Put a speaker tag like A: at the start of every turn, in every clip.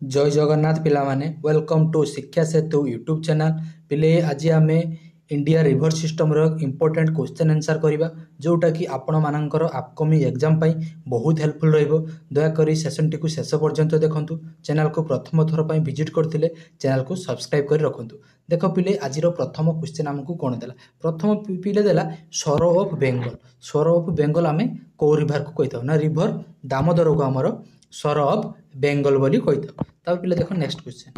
A: जय जगन्नाथ पिला माने वेलकम टू शिक्षा सेतु यूट्यूब चैनल पिले आज आम इंडिया रिवर सिस्टम रो इम्पोर्टेंट क्वेश्चन आंसर करबा जोटा कि आपण मानकर अपकमिंग एग्जाम पई बहुत हेल्पफुल रहइबो। दया करी सेशन टी को शेष पर्यंत देखंतु। चैनल को प्रथम थर पई विजिट करथिले चैनल को सब्सक्राइब कर रखंतु। देखो पिले आज रो प्रथम क्वेश्चन हमकु कोन देला। प्रथम पिले देला सरो ऑफ बेंगल। सरो ऑफ बेंगल आमे को रिवर को कहिथाउ ना रिवर दामोदर को हमर सरो ऑफ बेंगल बोली कहिथाउ। तब पिले देखो नेक्स्ट क्वेश्चन।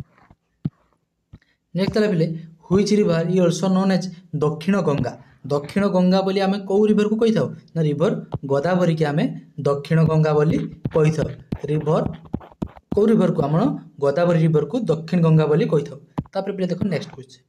A: नेक्स्ट तला पिले which river is also known as Dakshin Ganga. दक्षिण गंगा बोली आमे को रिवर को कहिथाउ ना रिवर गोदावरी के आमे दक्षिण गंगा बोली कहिथाउ। रिवर को रिवर को हमन गोदावरी रिवर को दक्षिण गंगा बोली कहिथाउ। तापर पिले देखो नेक्स्ट क्वेश्चन।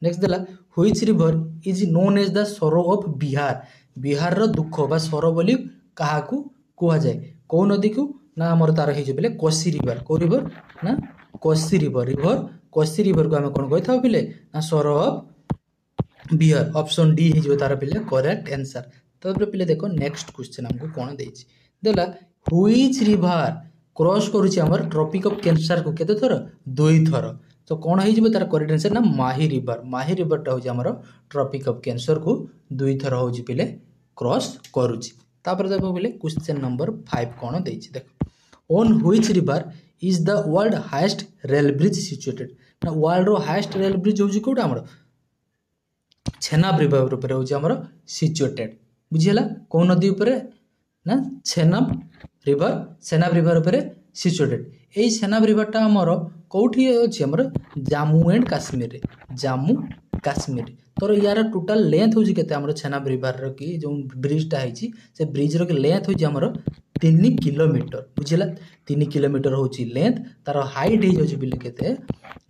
A: नेक्स्ट देला which river is known as the sorrow of Bihar. Bihar रो दुख बा सरो बोली काहा को कुहा जाय। को नदी को ना हमर तार हे जे बेले कोसी रिवर। को रिवर ना Kosi river. River Kosi river को हम कोन कहिथाउ पिले ना सरो ऑफ बिहार। ऑप्शन डी हे जे तार पिले करेक्ट आंसर। तब पिले देखो नेक्स्ट क्वेश्चन हमको कोन देछि देला व्हिच रिवर क्रॉस करूछि हमर ट्रॉपिक ऑफ कैंसर को केते थर दुई थर। तो कौन हो तार करेक्ट आंसर ना माही रिवर। माही रिवर टा हो हमर ट्रॉपिक ऑफ कैंसर को दुई थर हो पिले क्रॉस करूछि। तापर देखो पिले क्वेश्चन नंबर 5 कौन देछि देखो on which river is the world highest rail bridge situated. ना वर्ल्ड रो हाईएस्ट रेल ब्रिज होछि कोटा हमर छेनाब रिवर ऊपर होछि हमर सिचुएटेड। बुझियला को नदी ऊपर ना छेनाब रिवर ऊपर सिचुएटेड। एई छेनाब रिवर टा हमर कोठी अछि हमर जम्मू एंड काश्मीर रे। जम्मू काश्मीर तोर यार टोटल लेंथ होछि केते हमर छेनाब रिवर रो की जो ब्रिज टा हैछि से ब्रिज रो की लेंथ होछि हमर 3 किलोमीटर। बुझिला 3 किलोमीटर होछि लेंथ। तार हाइट हे होछि बिले केते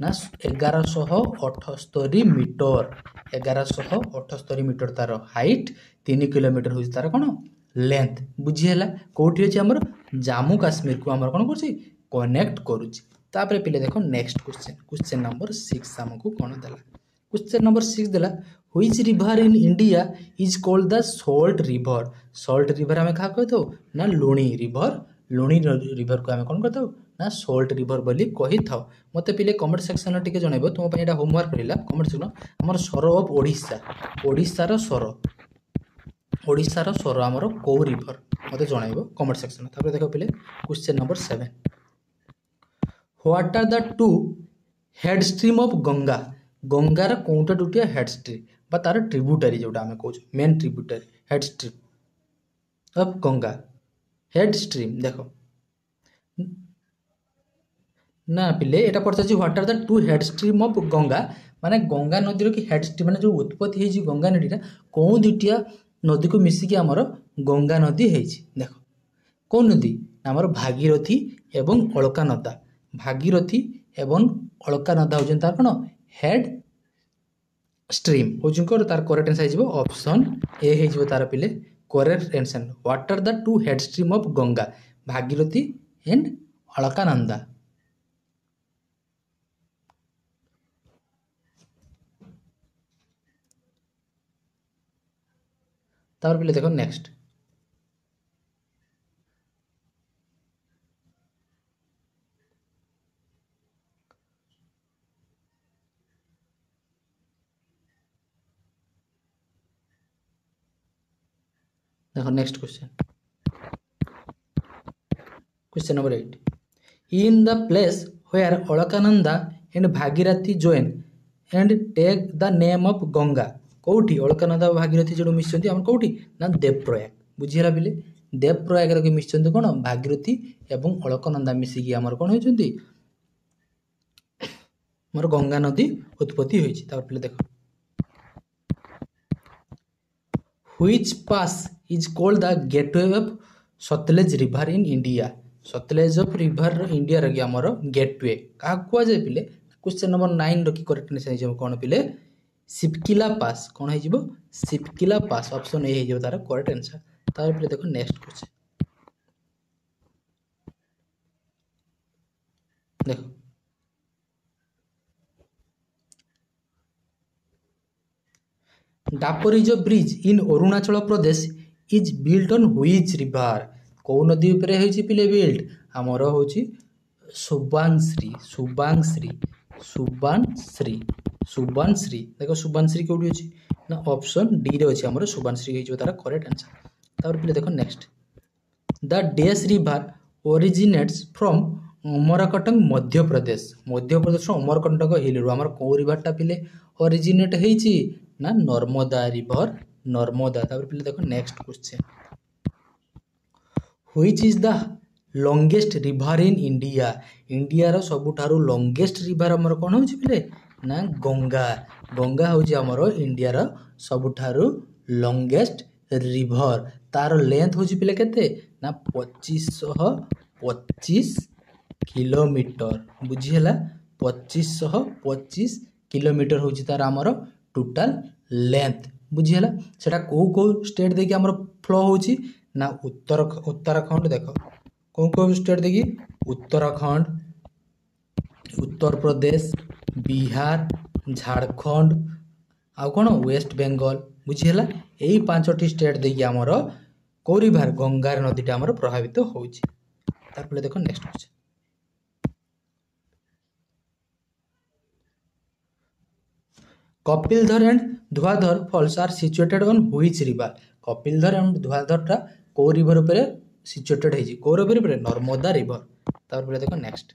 A: ना 1178 मीटर। 1178 मीटर तार हाइट 3 किलोमीटर होछि तार कोन लेंथ। बुझिला कोठी अछि हमर जम्मू काश्मीर को हमर कोन करछि कनेक्ट करूछि। तापर पिले देखो नेक्स्ट क्वेश्चन। क्वेश्चन नंबर 6 हमको कोन देला। क्वेश्चन नंबर 6 देला which river in India is called the salt river. Salt river हमें कहा कहतो ना लुणी रिवर। लुणी रिवर को हमें कोन कहतो ना सॉल्ट रिवर बोली कहि थाओ। मते पिले कमेंट सेक्शन में टिके जणाइबो तुम पय एटा होमवर्क करिला। कमेंट सेक्शन हमर सरो ऑफ ओडिशा। ओडिशा रो सरो ओडिशा रो सरो हमर को रिवर मते जणाइबो कमेंट सेक्शन में। तापर देखो पिले question number 7 what are the two head stream of Ganga. गंगार कोउटा दुटिया हेड स्ट्रीम बा तार ट्रिब्यूटरी जोटा हमें कहू main tributary head stream of Ganga. Head stream देखो ना पिले एटा पड़ता what are the two head stream of Ganga माने गंगा नदी रो की हेड स्ट्रीम माने जो उत्पत्ति हेछि गंगा नदीटा को दुटिया नदी को मिसी के हमर गंगा नदी हेछि। देखो को नदी हमर भागीरथी एवं अलकानंदा। भागीरथी एवं अलकानंदा होजन तार कोन हेड स्ट्रीम होजन तार करेक्ट आंसर हिजबो ऑप्शन ए हिजबो तार पिले correct answer. What are the two head stream of Ganga Bhagirathi and Alaknanda. तार पिले देखो नेक्स्ट। देखो next question. Question number 8 in the place where Alaknanda and Bhagirathi join and take the name of Ganga. कोठी अलकानंदा भागीरथी जोड़ मिसचंती हम कोठी ना देवप्रयाग। बुझिला बिले देवप्रयाग रे मिसचंती कोन भागीरथी एवं अलकानंदा मिसी की हमर कोन होचंती हमर गंगा नदी उत्पत्ति होईछि। तापर पिले देखो which pass is called the gateway of Sutlej river in India. Sutlej of river India रे हमर गेटवे का कुआ जाय पिले। क्वेश्चन नंबर 9 रो की करेक्ट आंसर हिजो कोन पिले सिपकिला पास। कोन हिजबो सिपकिला पास ऑप्शन ए हिजो तार करेक्ट आंसर। तार पिले देखो नेक्स्ट क्वेश्चन। देखो Daporijo bridge in Arunachal Pradesh is built on which river. को नदी ऊपर होछि पिले बिल्ट हमर होछि शुभांश्री शुभांश्री शुभांश्री शुभांश्री देख शुभांश्री कौटी अच्छी ना ऑप्शन डी रे अच्छी आमर शुभांश्री हो तार करेक्ट आंसर। तापर पे देख next the dash river originates from Amarkantak Madhya Pradesh Amarkantak hill रू आमर कौ रिवरटा पिले ओरिजिनेट होईची ना नर्मदा रिवर नर्मदा। तापर पिले देखो next question which is the longest river in India India रो सबुठारु लॉन्गेस्ट रिवर हमर कोन होची पिले ना गंगा गंगा होची हमर इंडिया रो सबुठारु लॉन्गेस्ट रिवर तार लेंथ होची पिले केते ना 2525 किलोमीटर बुझिहला 2525 किलोमीटर होची तार हमर टोटल लेंथ बुझिहला सेटा को स्टेट देखि हमर फ्लो होची ना उत्तराखंड देख कौन स्टेट देखी उत्तराखंड उत्तर प्रदेश बिहार झारखंड आउ कौन वेस्ट बेंगल बुझीला यही 5टी स्टेट देखिए आमर कौ रिवर गंगार नदीटा आमर प्रभावित होउछि। तारपरे देखो next question Kapildhara and Dhuandhar falls are situated on which river Kapildhara and धुआधरटा कौ रिवर ऊपर सिचुएटेड है कौ रिवर ऊपर नर्मदा रिवर। तारपरे देखो next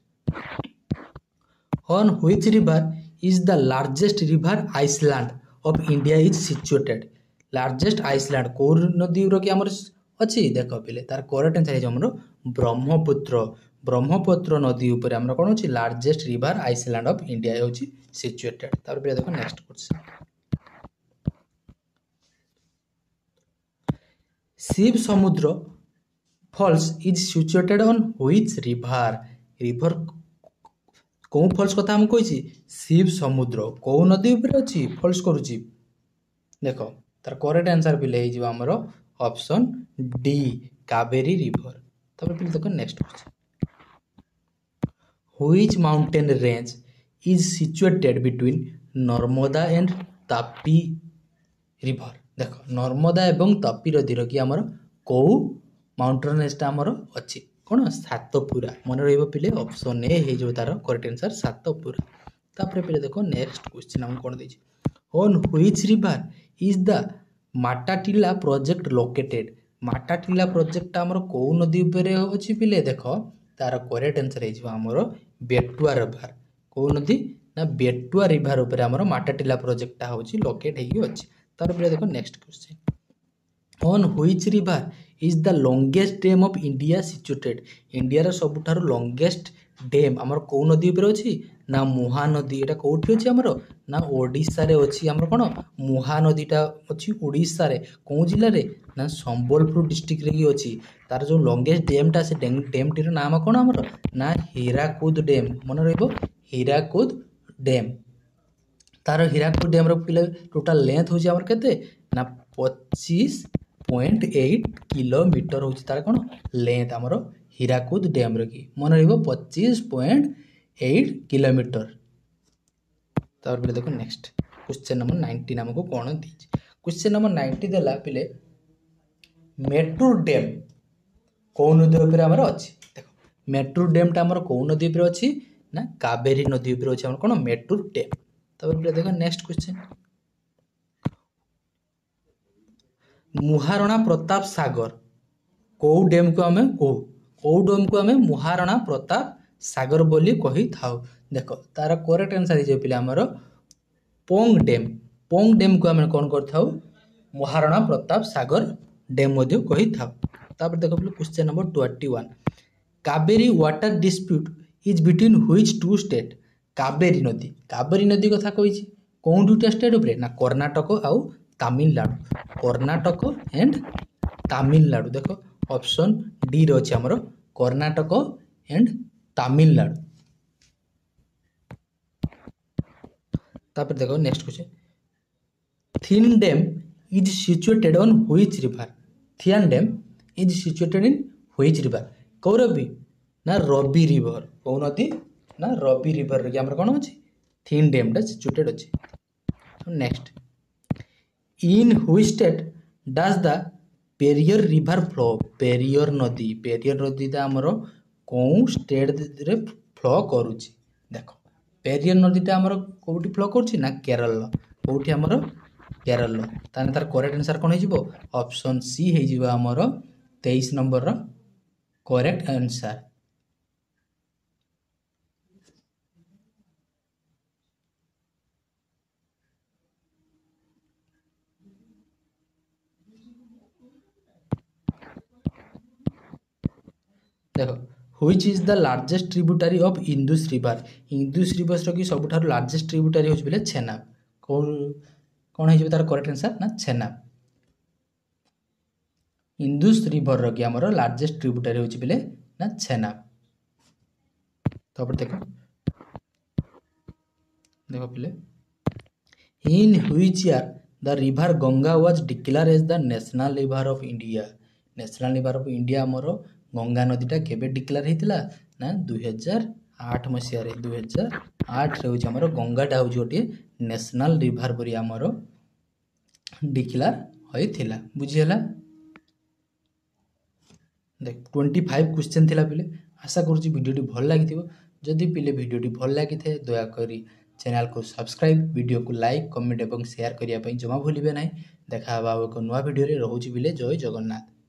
A: on which river is the largest river island of India is situated largest island कौ नदी रो कि हमर अछि देखो पिले तार करेक्ट आंसर है हमर ब्रह्मपुत्र ब्रह्मपुत्र नदी ऊपर हमर कोन अछि largest river island of India होछि सिचुएटेड। तारपरे देखो next question Shiva Samudra falls is situated on which river river कौ फॉल्स कथा हम कहिछि शिव समुद्र कौ नदी ऊपर अछि फॉल्स करूछि देखो तार करेक्ट आंसर भी ले जिवा हमरो ऑप्शन डी कावेरी रिवर। तब फिर देखो next question which mountain range is situated between Narmada and Tapi river देखो नर्मदा एवं तापी नदी कि हमर कौ माउंटेन रेंजटा हमर अछि कौन सातपुरा मन रहिबो पिले ऑप्शन ए हे जो तार करेक्ट आंसर सातपुरा। तापर पिले देखो नेक्स्ट क्वेश्चन हम कोन दैछि on which river is the Matatila project located Matatila project हमर कौ नदी ऊपर अछि पिले देखो तार करेक्ट आंसर हे जिवा हमर बेटुआ रिवर कौ नदी ना बेटुआ रिवर ऊपर हमर माटाटिला प्रोजेक्टटा होछि लोकेट हेइ अछि। तार पिले देखो next question on which river is the longest dam of India situated India रो सबुठारु लॉन्गेस्ट डैम हमर कौ नदी ऊपर अछि ना महानदी एटा कोठी अछि हमर ना ओडिसा रे अछि हमर कोन महानदीटा अछि ओडिसा रे कोन जिल्ला रे ना संबलपुर डिस्ट्रिक्ट रे अछि तार जो लॉन्गेस्ट डैमटा से डैम टीर नाम कोन हमर ना हीराकुद डैम मन रहइबो हीराकुद डैम तार हीराकुद डैम रो पिले टोटल लेंथ होछि हमर केते ना 25.8 किलोमीटर होछि तार कोन लेंथ हमर हीराकुद डैम रो की मन रहइबो 25.8 किलोमीटर। तार पे देखो नेक्स्ट क्वेश्चन नंबर 90 हमको कोन दी क्वेश्चन नंबर 90 देला पिले मेट्रो डैम कौ नदी ऊपर हमर अछि देखो मेट्रो डैमटा हमर कौ नदी ऊपर अछि ना कावेरी नदी ऊपर अछि हमर कोन मेट्रो डैम। तब पे देखो नेक्स्ट क्वेश्चन महाराणा प्रताप सागर कौ डैम को हमें कौ डैम को हमें महाराणा प्रताप सागर बोली कही थाउ देखो तार करेक्ट आंसर हे पिले हमर पोंग डैम को हमें कौन कर थाउ महाराणा प्रताप सागर डैम मध्य कही थाउ। तापर देखो पिले question number 21 Kaveri water dispute is between which two state Kaveri नदी कथा कहिछि कोन दुटा स्टेट ऊपर ना कर्नाटक आउ तमिलनाडु कर्नाटक एंड तमिलनाडु देखो ऑप्शन डी रे अछि हमर कर्नाटक एंड तमिलनाडु। तापर देखो next question thin dam is situated on which river thin dam is situated in which river कौ रवि ना रवि रिवर कौ नदी ना रवि रिवर रे हमर कोन अछि थिन डैम टा सिचुएटेड अछि। Next in which state does the Periyar river flow Periyar नदी दा हमर कौन स्टेट रे फ्लो करुची देख पेरियर नदीटा आमर कोठी फ्लो करुची ना केरल कोठी आमर केरल ताने तार करेक्ट आंसर कोन हेजिबो ऑप्शन सी हेजिबो आमर 23 नंबर रो करेक्ट आंसर। देखो which is the largest tributary of Indus river रो की सबुठार लार्जेस्ट ट्रिब्यूटरी होछ बेले छेनाब कौन है तार करेक्ट आंसर ना छेनाब इंदुस रिवर रो की हमर लार्जेस्ट ट्रिब्यूटरी होछ बेले ना छेनाब। तो देखो देखो पिले in which year the river Ganga was declared as the national river of India national river of India हमर गंगा नदीटा केबे डिक्लेयर हेतिला ना 2008 मसिया रे 2008 रे होची हमर गंगाटा होची गोटे नेशनल रिवर परी हमर डिक्लेयर होइथिला बुझियला। देख 25 क्वेश्चन थिला पिले आशा करूची वीडियोटी भल लागिथिबो जदि पिले वीडियोटी भल लागिथे दया करी चैनल को सब्सक्राइब वीडियो को लाइक कमेंट एवं शेयर करिया पई जमा भूलिबे नाही। देखा हबा एक नुवा वीडियो रे रहूची बिले जय जगन्नाथ।